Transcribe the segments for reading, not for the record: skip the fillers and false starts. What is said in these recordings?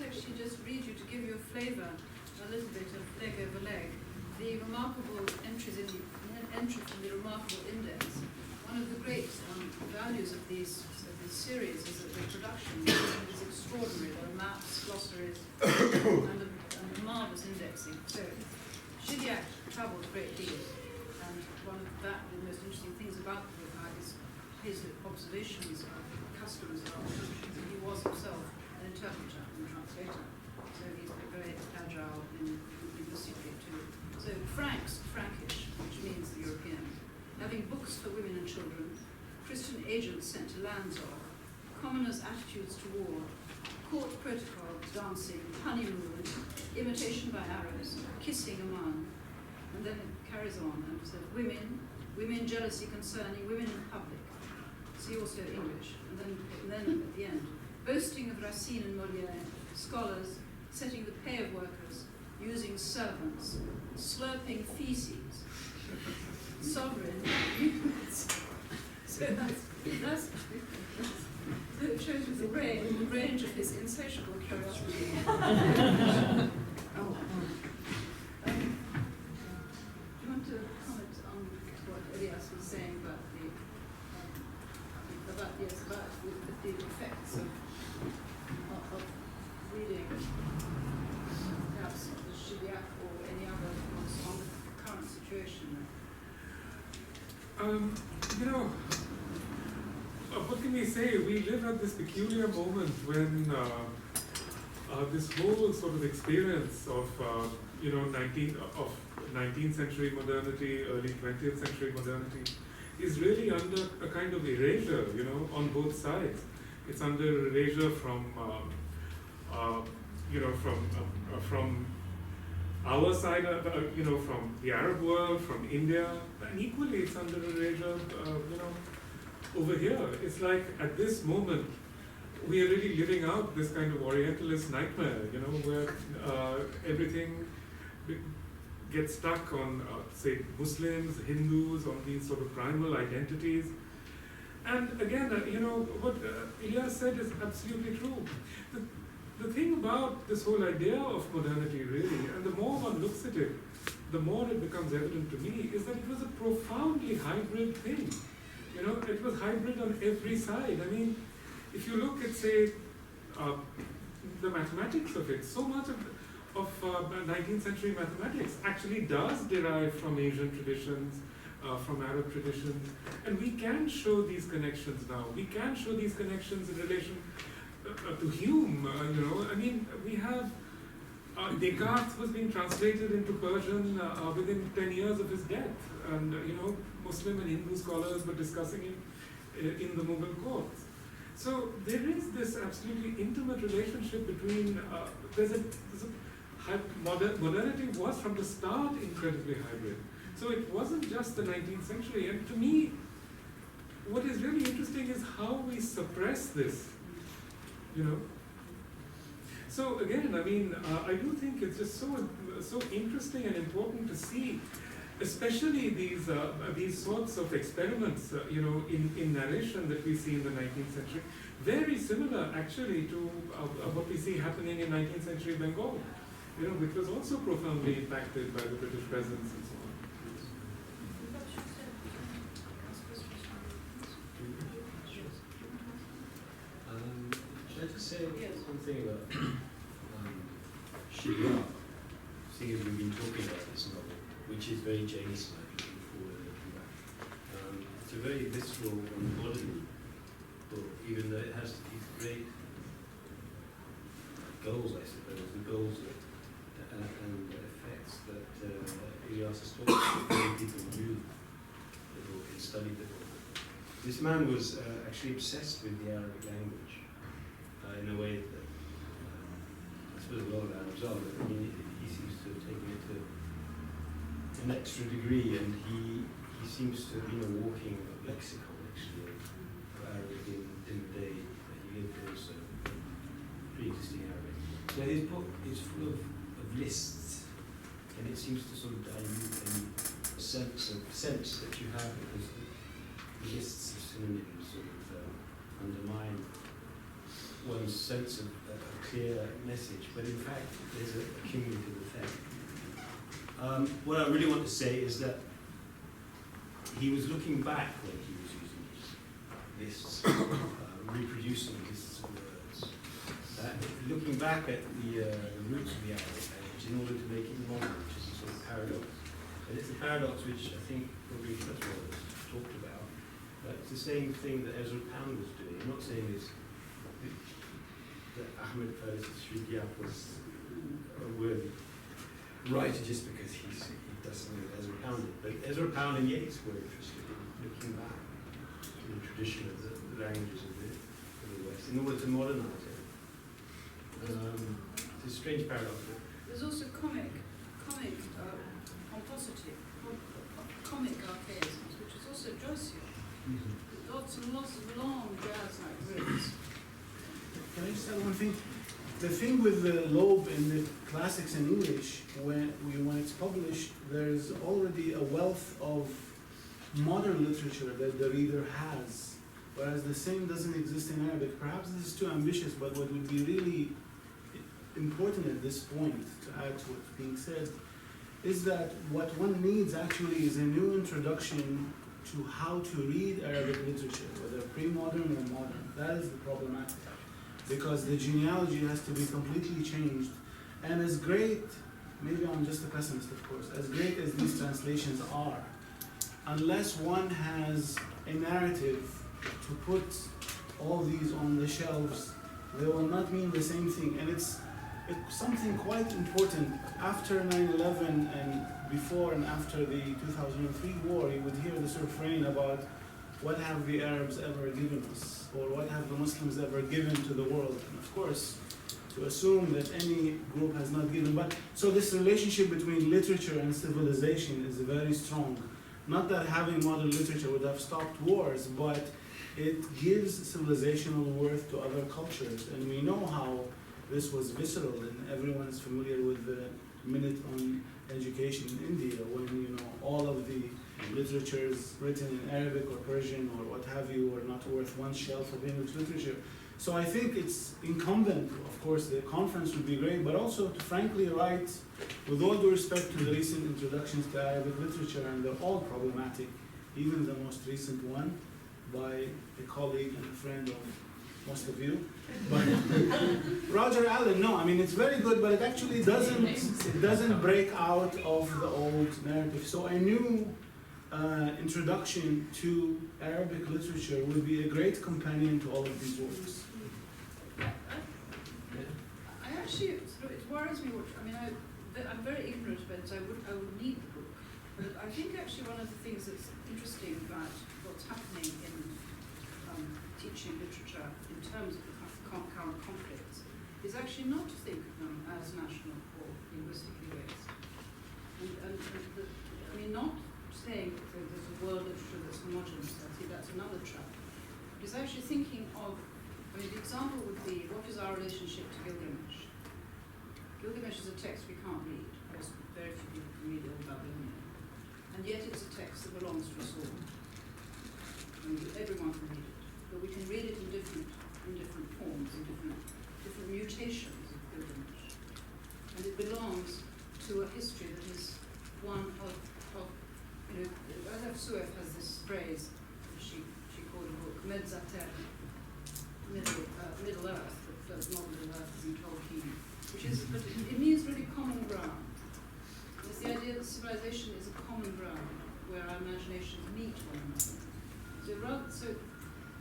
actually just read you to give you a flavour, a little bit of leg over leg, the remarkable entries in the entry from the remarkable index. One of the great values of this series is that the production is extraordinary. There are maps, glossaries, and a marvellous indexing. So Gilliac travelled a great deal, and one of the most interesting things about the book is his observations of customs of other countries. And he was himself an interpreter and translator, so he's very agile in linguistically too. So Frankish, which means the European, having books for women and children, Christian agents sent to Lanzor, commoners' attitudes to war, court protocol, dancing, honeymoon, imitation by arrows, kissing a man, and then it carries on and says women jealousy concerning women in public. See also English, and then at the end, boasting of Racine and Molière, scholars setting the pay of workers, using servants, slurping feces, sovereign units. So it shows you the range of his insatiable curiosity. Do you want to comment on what Elias was saying about the effects of reading perhaps the Gilliac or any other books on the current situation? What can we say? We live at this peculiar moment when this whole sort of experience of 19th century modernity, early 20th century modernity is really under a kind of erasure, on both sides. It's under erasure from our side, from the Arab world, from India, and equally it's under erasure, over here. It's like at this moment we are really living out this kind of Orientalist nightmare, where everything gets stuck on, say, Muslims, Hindus, on these sort of primal identities. And again, what Elias said is absolutely true. The thing about this whole idea of modernity, really, and the more one looks at it, the more it becomes evident to me, is that it was a profoundly hybrid thing. It was hybrid on every side. I mean, if you look at, say, the mathematics of it, so much of 19th century mathematics actually does derive from Asian traditions, from Arab traditions, and we can show these connections now. We can show these connections in relation to Hume. I mean, we have Descartes was being translated into Persian within 10 years of his death, and Muslim and Hindu scholars were discussing it in the Mughal courts. So there is this absolutely intimate relationship between, modernity was from the start incredibly hybrid. So it wasn't just the 19th century, and to me, what is really interesting is how we suppress this, So again, I mean, I do think it's just so interesting and important to see, especially these sorts of experiments, in narration that we see in the 19th century, very similar actually to what we see happening in 19th century Bengal, which was also profoundly impacted by the British presence and so on. Should I just say something about Shia, seeing as we've been talking about this novel, which is very James-like, looking forward and looking back. It's a very visceral and bodily book, even though it has these great goals, I suppose, the goals and effects that Elias has talked about. Many people knew the book and studied the book. This man was actually obsessed with the Arabic language in a way that I suppose a lot of Arabs are, but I mean, he seems to have taken it to an extra degree, and he seems to have been a walking lexicon, actually, of Arabic in the day that he lived in, so pre-existing Arabic. So his book is full of lists, and it seems to sort of dilute any sense that you have, because the lists of synonyms sort of undermine one's sense of a clear message, but in fact there's a cumulative effect. What I really want to say is that he was looking back when he was using lists, reproducing lists of words, looking back at the roots of the Arabic language in order to make it modern, which is a sort of paradox. And it's a paradox which I think probably that's what was talked about. But it's the same thing that Ezra Pound was doing. I'm not saying this that Ahmed Faiz Shridiap was a worthy writer just because he does something that Ezra Pound did. But Ezra Pound and Yeats were interested in looking back to the tradition of the languages of the West in order to modernize it. It's a strange paradox. There's also comic pomposity, comic archaisms, which is also Joycean. Lots and lots of long jazz-like riffs. Can I just add one thing? The thing with the Loeb in the classics in English, when it's published, there's already a wealth of modern literature that the reader has, whereas the same doesn't exist in Arabic. Perhaps this is too ambitious, but what would be really important at this point, to add to what's being said, is that what one needs actually is a new introduction to how to read Arabic literature, whether pre-modern or modern. That is the problematic, because the genealogy has to be completely changed. And as great, maybe I'm just a pessimist of course, as great as these translations are, unless one has a narrative to put all these on the shelves, they will not mean the same thing. And it's something quite important. After 9/11 and before and after the 2003 war, you would hear this refrain about what have the Arabs ever given us, or what have the Muslims ever given to the world. And of course, to assume that any group has not given, but so this relationship between literature and civilization is very strong. Not that having modern literature would have stopped wars, but it gives civilizational worth to other cultures. And we know how this was visceral, and everyone is familiar with the Minute on Education in India, when all of the literatures written in Arabic or Persian or what have you were not worth one shelf of English literature. So I think it's incumbent, of course, the conference would be great, but also to frankly write, with all due respect to the recent introductions to Arabic literature, and they're all problematic, even the most recent one by a colleague and a friend of most of you. But Roger Allen, no, I mean it's very good, but it actually doesn't break out of the old narrative. So a new introduction to Arabic literature would be a great companion to all of these works. I actually, it worries me. I'm very ignorant about it, so I would need the book. But I think actually one of the things that's interesting about what's happening in teaching literature in terms of the current conflicts is actually not to think of them as national or linguistically based. Not saying that there's a world literature that's homogeneous. I think that's another trap. It's actually thinking of, the example would be, what is our relationship to Gilgamesh? Gilgamesh is a text we can't read, because very few people can read Old Babylonian. And yet it's a text that belongs to us all. Everyone can read it. But we can read it in different forms, in different mutations of Gilgamesh. And it belongs to a history that is one of Amitav Ghosh has this phrase, she called the book Medzater, Middle Earth, but not Middle Earth as in Tolkien, but it means really common ground. It's the idea that civilization is a common ground where our imaginations meet one another. So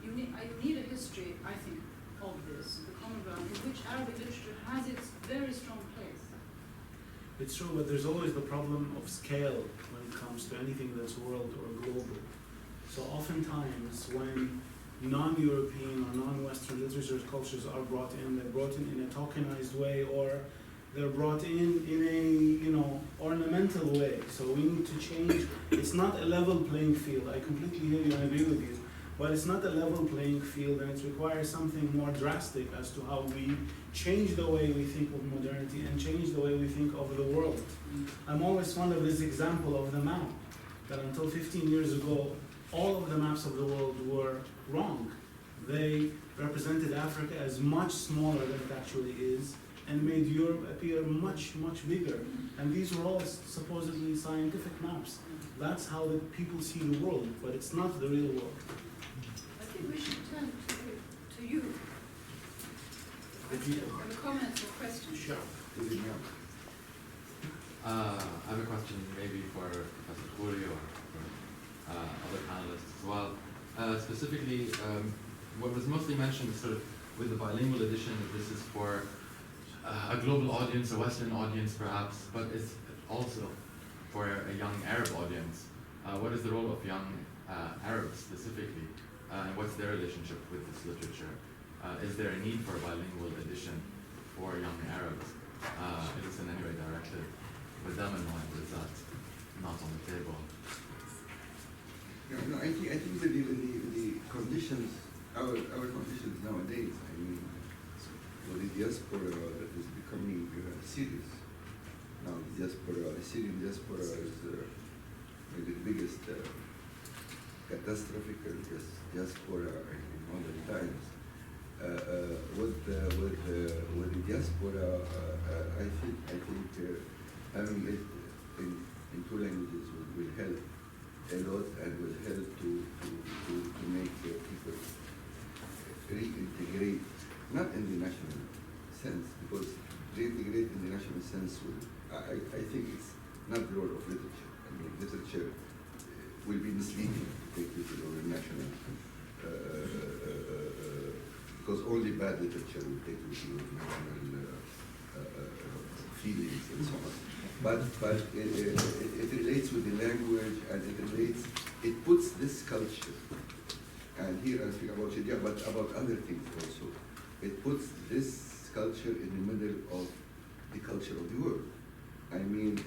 you need a history, I think, of this, the common ground, in which Arabic literature has its very strong place. It's true, but there's always the problem of scale when it comes to anything that's world or global. So oftentimes when non-European or non-Western literature cultures are brought in, they're brought in a tokenized way, or they're brought in a ornamental way. So we need to change. It's not a level playing field. I completely hear you and agree with you. But it's not a level playing field, and it requires something more drastic as to how we change the way we think of modernity and change the way we think of the world. I'm always fond of this example of the map, that until 15 years ago, all of the maps of the world were wrong. They represented Africa as much smaller than it actually is, and made Europe appear much, much bigger. And these were all supposedly scientific maps. That's how the people see the world, but it's not the real world. I think we should turn to you. If you- Have comments or questions? Sure. I have a question maybe for Professor Khoury or for other panelists as well. Specifically, what was mostly mentioned sort of with the bilingual edition, that this is for a global audience, a Western audience perhaps, but it's also for a young Arab audience. What is the role of young Arabs specifically, and what's their relationship with this literature? Is there a need for a bilingual edition for young Arabs? Is this in any way directed with them in mind, or is that not on the table? No, I think that the conditions, our conditions nowadays, I mean, for the diaspora that is becoming serious. Now the diaspora, the Syrian diaspora is maybe the biggest catastrophic diaspora in modern times. With the diaspora, I think having it in two languages will help a lot, and will help to make people reintegrate, not in the national sense, because reintegrate in the national sense will, I think it's not the role of literature. I mean, literature will be misleading to take people over national, because only bad literature will take people over national feelings and so on. But it relates with the language, and it puts this culture, and here I speak about Shadia, but about other things also. It puts this culture in the middle of the culture of the world. I mean,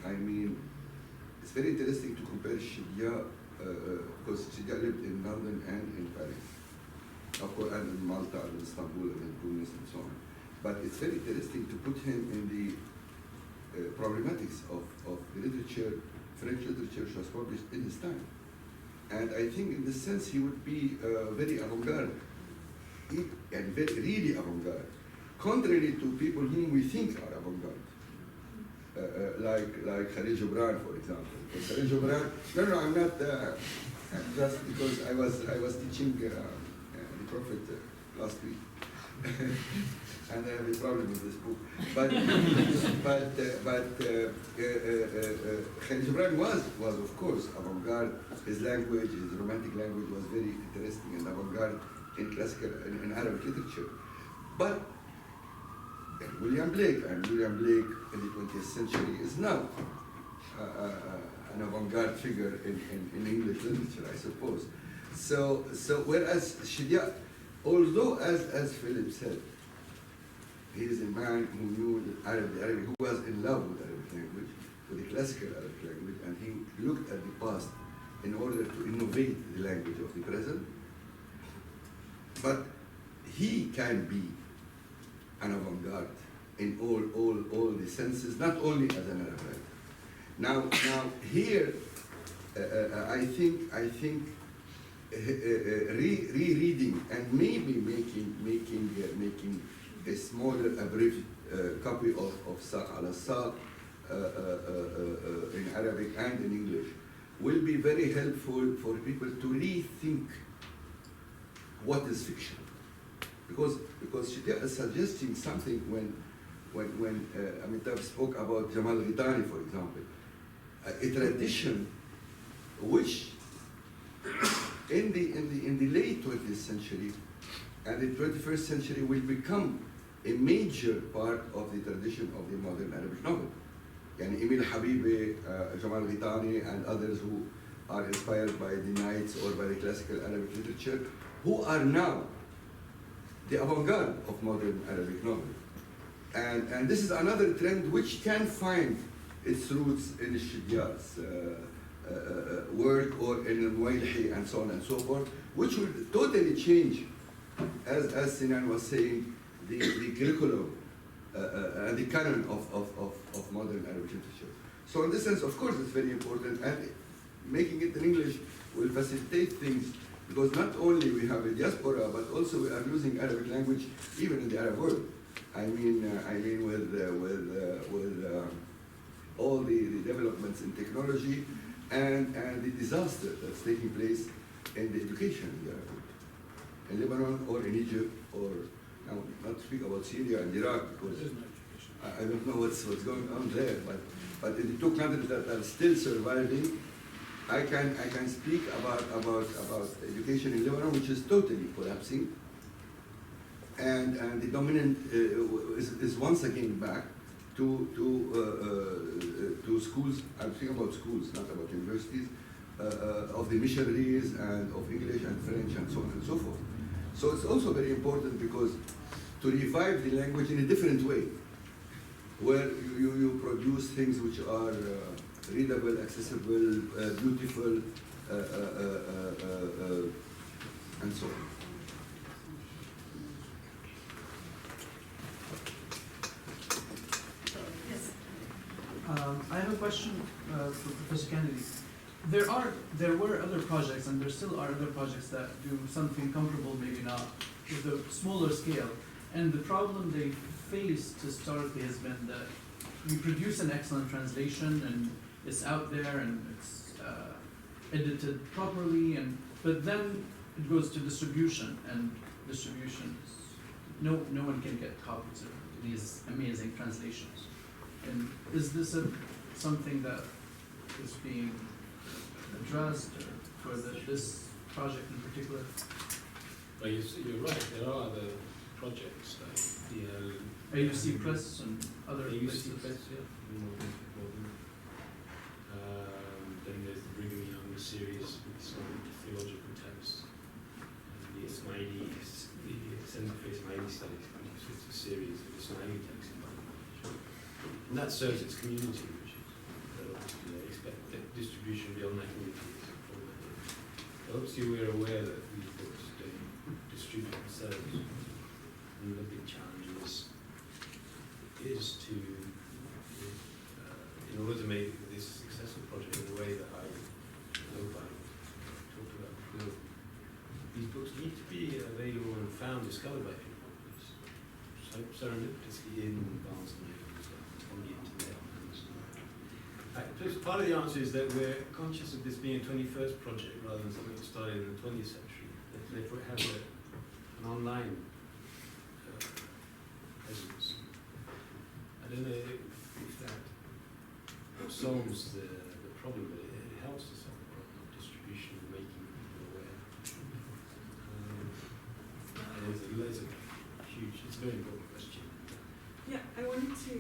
it's very interesting to compare Shadia, because Shadia lived in London and in Paris, of course, and in Malta, and in Istanbul, and in Tunis, and so on. But it's very interesting to put him in the problematics of the literature, French literature which was published in his time. And I think in this sense he would be very avant-garde, and really avant-garde, contrary to people whom we think are avant-garde. Like Khalil Gibran, for example. Khalil Gibran, no, I'm not, just because I was teaching the Prophet last week. And I have a problem with this book. But Khalil Gibran was of course avant-garde. His language, his romantic language was very interesting and avant-garde in classical, in Arabic literature. But William Blake in the 20th century is now an avant-garde figure in English literature, I suppose. So whereas Shadia, although as Philip said, he is a man who knew the Arabic, who was in love with Arabic language, with the classical Arabic language, and he looked at the past in order to innovate the language of the present. But he can be an avant-garde in all the senses, not only as an Arab writer. Now here, I think rereading and maybe making a smaller abridged copy of Saq ala Saq in Arabic and in English will be very helpful for people to rethink what is fiction. Because Shadia is suggesting something when Amitav spoke about Jamal Ghitani, for example, a tradition which in the late 20th century and the 21st century will become a major part of the tradition of the modern Arabic novel. Yani Emil Habibi, Jamal Ghitani, and others who are inspired by the Knights or by the classical Arabic literature, who are now the avant-garde of modern Arabic novel. And this is another trend which can find its roots in Shadia's work or in Muwailhi and so on and so forth, which will totally change, as Sinan was saying, the curriculum and the canon of modern Arabic literature. So in this sense, of course, it's very important, and making it in English will facilitate things Because not only we have a diaspora, but also we are losing Arabic language even in the Arab world. I mean with all the developments in technology and the disaster that's taking place in the education in the Arab world. In Lebanon or in Egypt or, now not to speak about Syria and Iraq, because I don't know what's going on there, but in the two countries that are still surviving, I can speak about education in Lebanon, which is totally collapsing, and the dominant is once again back to schools. I'm speaking about schools, not about universities, of the missionaries and of English and French and so on and so forth. So it's also very important because to revive the language in a different way, where you produce things which are readable, accessible, beautiful, and so on. Yes. I have a question for Professor Kennedy. There were other projects, and there still are other projects that do something comparable, maybe not, with a smaller scale. And the problem they faced historically has been that you produce an excellent translation, and it's out there, and it's edited properly, but then it goes to distribution, and distribution is, no one can get copies of these amazing translations. And is this something that is being addressed for this project in particular? Well, you're right. There are other projects like the AUC Press and other AUC places. Press, yeah. Then there's the Brigham Young series with some theological texts, and the Ismaili, the Center for Ismaili Studies, so it's a series of Ismaili texts in Bangladesh. And that serves its community, which is they expect that distribution beyond that community is important. Obviously, we're aware that these books don't distribute themselves, and the big challenge is to, in order to make this a successful project in the way that I hope I talked about before, these books need to be available and found, discovered by people. It's serendipitously in Barnes and Noble, on the internet. Part of the answer is that we're conscious of this being a 21st project rather than something that started in the 20th century. Therefore, it has an online presence. I don't know if that solves the problem, but it helps to solve the problem of distribution and making people aware. It's a very important question. Yeah, I wanted to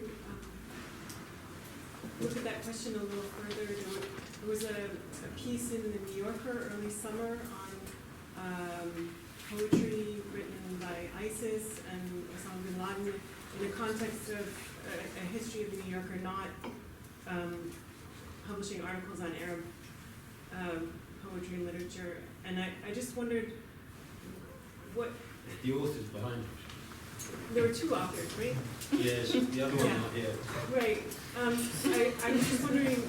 look at that question a little further. There was a piece in the New Yorker early summer on poetry written by ISIS and Osama bin Laden in the context of a history of the New Yorker not publishing articles on Arab poetry and literature. And I just wondered what... The authors behind it. There were two authors, right? Yes, the other one Yeah. not here. Right. I was just wondering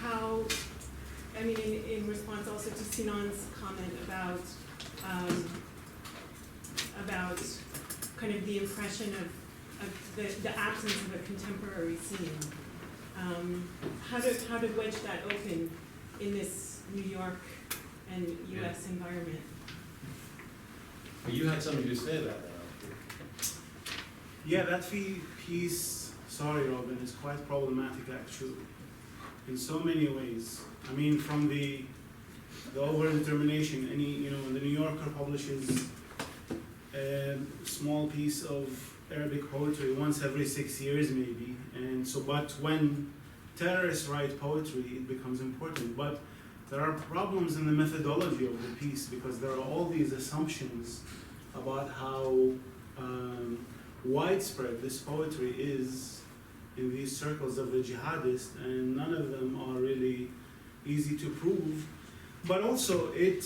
how, I mean, in response also to Sinan's comment about kind of the impression of the absence of a contemporary scene. How to wedge that open in this New York and U.S. environment? Well, you had something to say about that. Yeah, that piece, sorry Robin, is quite problematic actually, in so many ways. I mean, from the over-determination, the New Yorker publishes a small piece of Arabic poetry once every 6 years maybe, and so, but when terrorists write poetry, it becomes important. But there are problems in the methodology of the piece because there are all these assumptions about how widespread this poetry is in these circles of the jihadists, and none of them are really easy to prove. But also it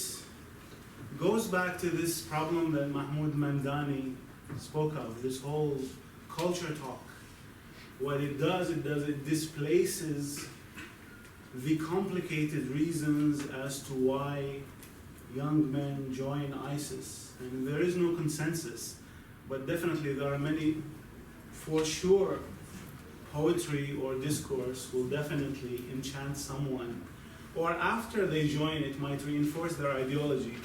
goes back to this problem that Mahmoud Mandani spoke of, this whole culture talk. What it does, it displaces the complicated reasons as to why young men join ISIS. And there is no consensus, but definitely there are many, for sure, poetry or discourse will definitely enchant someone. Or after they join, it might reinforce their ideology.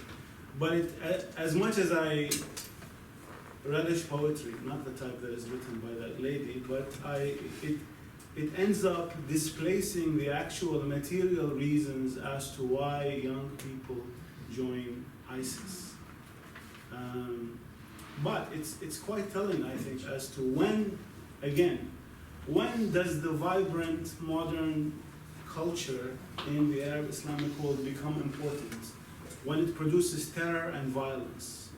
But as much as I relish poetry, not the type that is written by that lady, but it ends up displacing the actual material reasons as to why young people join ISIS. But it's quite telling, I think, as to when does the vibrant modern culture in the Arab Islamic world become important? When it produces terror and violence,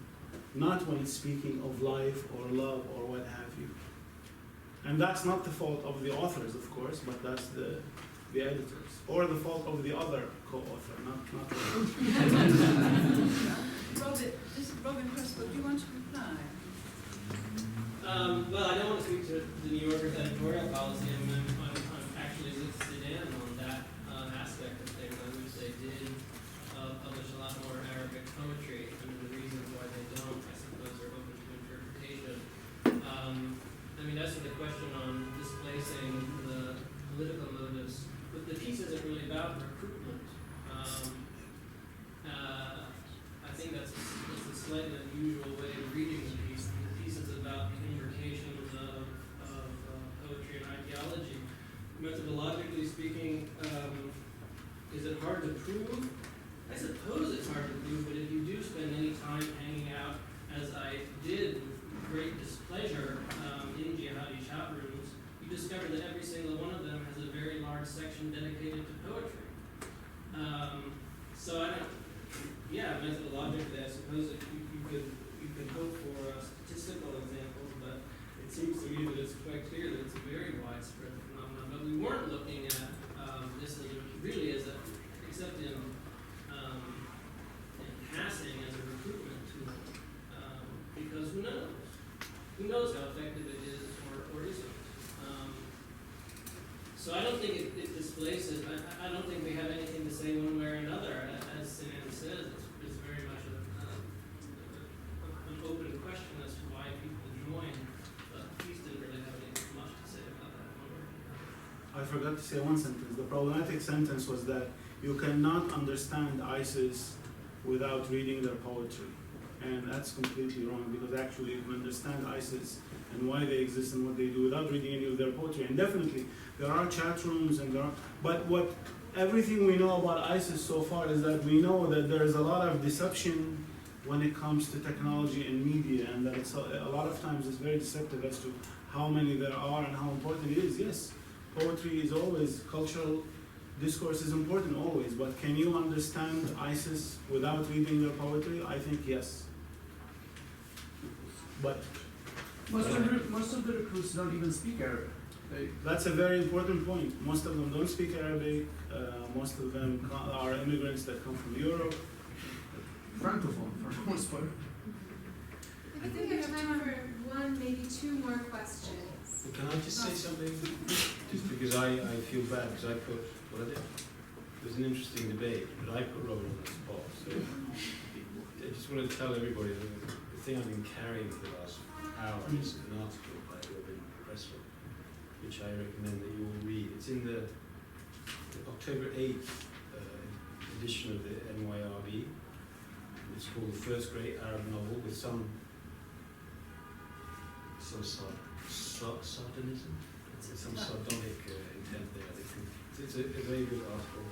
not when it's speaking of life or love or what have you. And that's not the fault of the authors, of course, but that's the editors, or the fault of the other co-author, not Robin Prescott, do you want to reply? Well, I don't want to speak to the New Yorker's editorial policy. I'm actually with Sinan on that aspect of things. I wish they did publish a lot more Arabic poetry, and the reasons why they don't, I suppose, are open to interpretation. I mean, as to the question on displacing the political motives, but the piece isn't really about recruitment. I think that's a slightly unusual way of reading the piece. The piece is about the imbrications of poetry and ideology. Methodologically speaking, is it hard to prove? I suppose it's hard to prove, but if you do spend any time hanging out, as I did with great displeasure in jihadi chat rooms, you discover that every single one of them has a very large section dedicated to poetry. So I don't, methodologically, I suppose you could hope for statistical examples, but it seems to me that it's quite clear that it's a very widespread phenomenon. But we weren't looking at this really as except in passing as a recruitment tool, because who knows? Who knows how effective it is or isn't? So I don't think it displaces. I don't think we have anything to say one way or another. As Sinan says, it's very much an open question as to why people join. But he didn't really have anything much to say about that one way or another. I forgot to say one sentence. The problematic sentence was that you cannot understand ISIS without reading their poetry. And that's completely wrong, because actually you can understand ISIS and why they exist and what they do without reading any of their poetry. And definitely there are chat rooms and but everything we know about ISIS so far is that we know that there is a lot of deception when it comes to technology and media, and that it's a lot of times it's very deceptive as to how many there are and how important it is. Yes, poetry is always, cultural discourse is important always, but can you understand ISIS without reading their poetry? I think yes. But most of the recruits don't even speak Arabic. That's a very important point. Most of them don't speak Arabic. Most of them are immigrants that come from Europe. Francophone, for the most part. I think we have time for one, maybe two more questions. Well, can I just say something? Just because I feel bad, because I put, what I did, it was an interesting debate, but I put Robin on the spot. So I just wanted to tell everybody that the thing I've been carrying for the last hour is an article by Robin Prescott, which I recommend that you all read. It's in the October 8th edition of the NYRB. It's called The First Great Arab Novel, with some sardonism, some sardonic intent there. It's a very good article.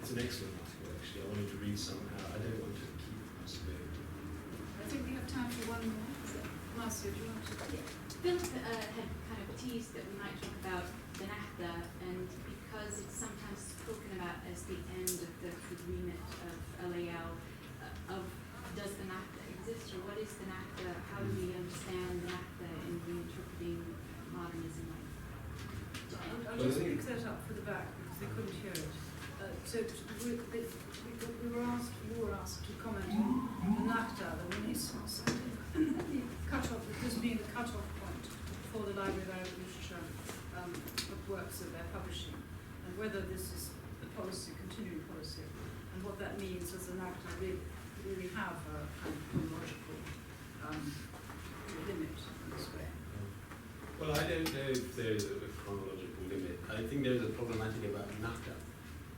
It's an excellent article, actually. I wanted to read some out. I don't want to keep us away. I think we have time for one more. Marcia, do you want to? Phil had kind of teased that we might talk about the Nahda, and because it's sometimes spoken about as the end of the remit of LAL, does the Nahda exist, or what is the Nahda? How do we understand the Nahda in reinterpreting modernism? I'll just pick that up for the back because they couldn't hear it. So you were asked to comment on the Nahda, the Renaissance, and the cut-off, this being the cut-off point for the Library of Arabic Literature of works that they're publishing, and whether this is policy, continuing policy, and what that means as an actor really have a kind of chronological limit in this way. Well, I don't know if there's a chronological limit. I think there's a problematic about NAFTA,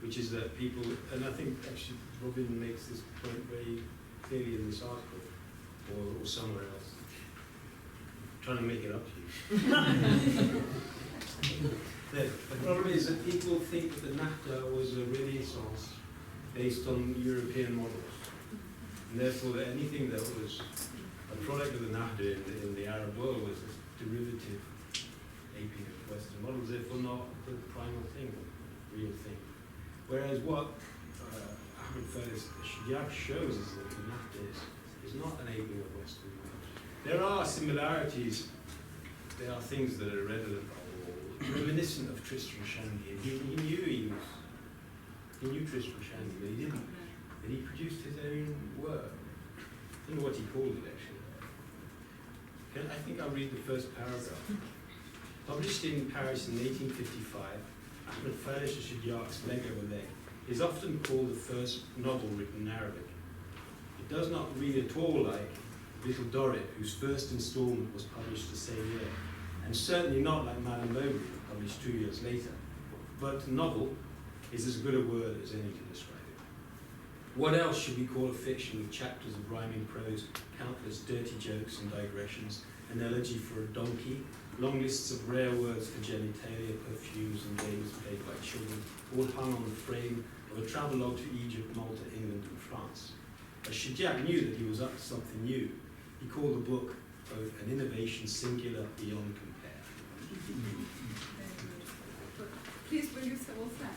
which is that people, and I think actually Robin makes this point very clearly in this article, or somewhere else. I'm trying to make it up to you. The problem is that people think that the NAFTA was a renaissance based on European models, and therefore that anything that was a product of the NAFTA in the Arab world was a derivative aping of Western models, therefore not the primal thing, real thing. Whereas what Ahmed Shadiak shows is that the NAFTA is not an aping of Western models. There are similarities, there are things that are redolent or reminiscent of Tristram Shandy, and he knew Tristram Shandy, but he didn't. And he produced his own work. I don't know what he called it actually. I think I'll read the first paragraph. Published in Paris in 1855, Ahmed Shadiak's Leg Over Leg is often called the first novel written in Arabic. It does not read at all like Little Dorrit, whose first installment was published the same year, and certainly not like Madame Bovary, published 2 years later. But novel is as good a word as any to describe it. What else should we call a fiction with chapters of rhyming prose, countless dirty jokes and digressions, an elegy for a donkey, long lists of rare words for genitalia, perfumes, and games played by children, all hung on the frame of a travelogue to Egypt, Malta, England, and France? As Shadiak knew that he was up to something new, he called the book both an innovation singular beyond compare. Very good. But please, will you say all that?